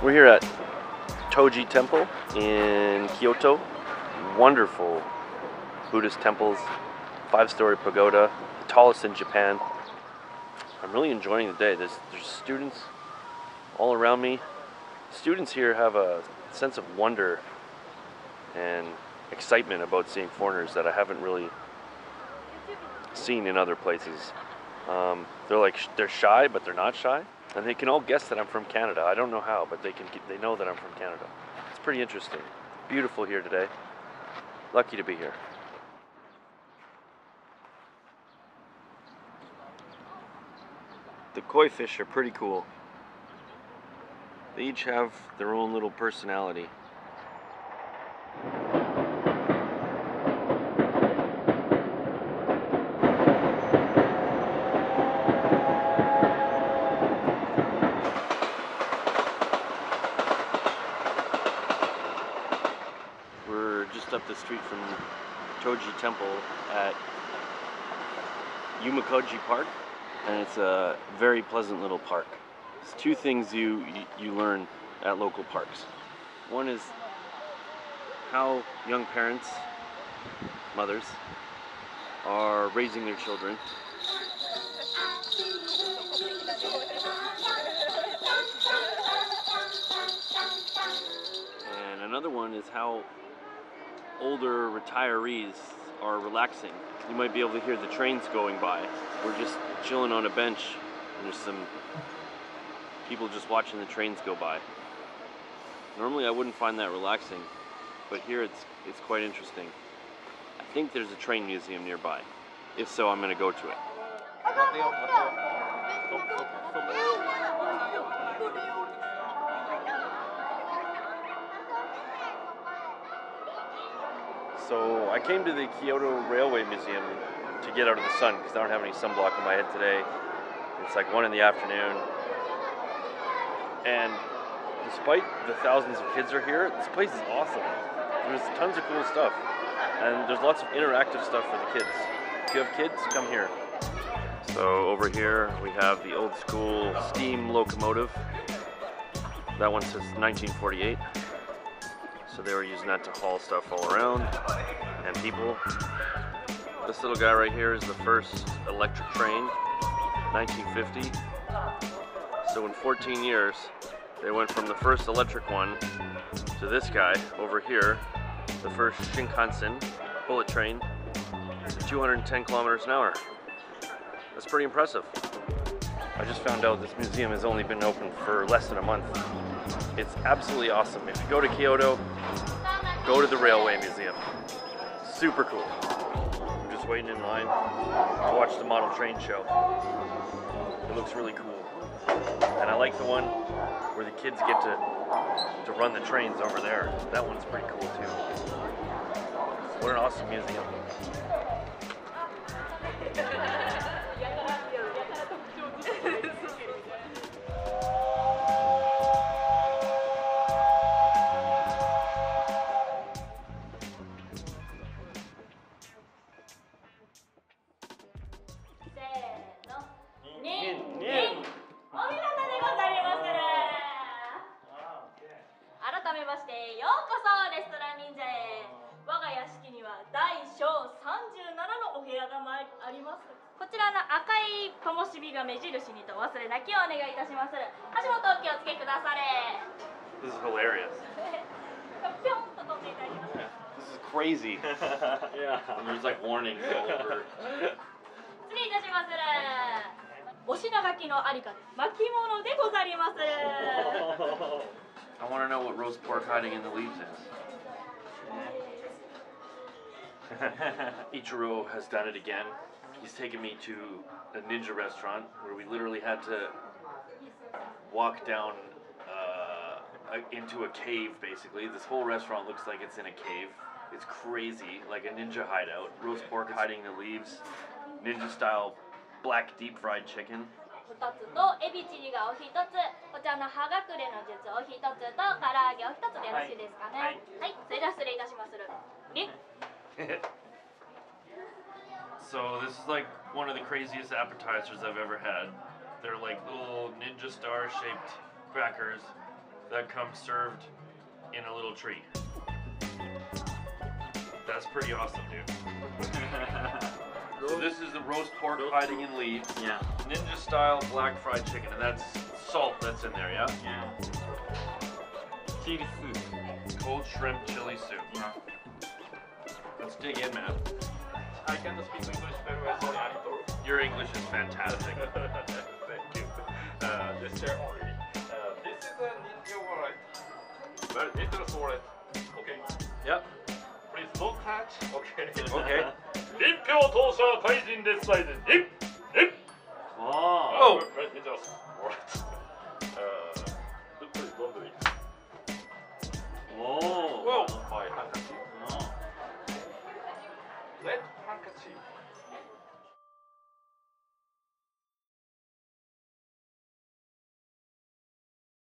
We're here at Toji Temple in Kyoto. Wonderful Buddhist temples, 5-story pagoda, the tallest in Japan. I'm really enjoying the day. There's students all around me. Students here have a sense of wonder and excitement about seeing foreigners that I haven't really seen in other places. They're shy, but they're not shy, and they can all guess that I'm from Canada. I don't know how, but they know that I'm from Canada. It's pretty interesting. Beautiful here today. Lucky to be here. The koi fish are pretty cool. They each have their own little personality. We're just up the street from Toji Temple at Umakoji Park, and it's a very pleasant little park. There's two things you learn at local parks. One is how young parents, mothers, are raising their children. And another one is how older retirees are relaxing. You might be able to hear the trains going by. We're just chilling on a bench, and there's some people just watching the trains go by. Normally I wouldn't find that relaxing, but here it's quite interesting. I think there's a train museum nearby. If so, I'm gonna go to it. So I came to the Kyoto Railway Museum to get out of the sun because I don't have any sunblock on my head today. It's like 1 in the afternoon. And despite the thousands of kids are here, this place is awesome. There's tons of cool stuff. And there's lots of interactive stuff for the kids. If you have kids, come here. So over here we have the old school steam locomotive. That one says 1948. So they were using that to haul stuff all around and people. This little guy right here is the first electric train, 1950. So in 14 years, they went from the first electric one to this guy over here, the first Shinkansen bullet train, 210 kilometers an hour. That's pretty impressive. I just found out this museum has only been open for less than a month. It's absolutely awesome. If you go to Kyoto, go to the Railway Museum. Super cool. I'm just waiting in line to watch the model train show. It looks really cool. And I like the one where the kids get to run the trains over there. That one's pretty cool too. What an awesome museum. This is hilarious. This is crazy. Yeah. And there's like warnings all over. I want to know what roast pork hiding in the leaves is. Ichiro has done it again. He's taken me to a ninja restaurant where we literally had to walk down into a cave, basically. This whole restaurant looks like it's in a cave. It's crazy, like a ninja hideout. Roast pork hiding in the leaves, ninja style black deep fried chicken. 2つとエビチリがお一つ、こちらの葉隠れの術お一つと唐揚げお一つでよろしいですかね。はい、それでは失礼いたしまする。So this is like one of the craziest appetizers I've ever had. They're like little ninja star shaped crackers that comes served in a little tree. That's pretty awesome, dude. So this is the roast pork hiding in leaves. Yeah. Ninja style black fried chicken, and that's salt that's in there, yeah? Yeah. Chili soup. Cold shrimp chili soup. Yeah. Let's dig in, man. I can't speak English very well, sorry, a little. Your English is fantastic. Thank you. Just share only. This is a ninja wallet. Very dangerous wallet. Okay. Yep. Please don't touch. Okay. Okay. 一票投射怪人ですサイズ。一。 Wow. Oh. Very dangerous wallet. Please don't do it. Whoa. Whoa. By handkerchief. Oh. Red handkerchief.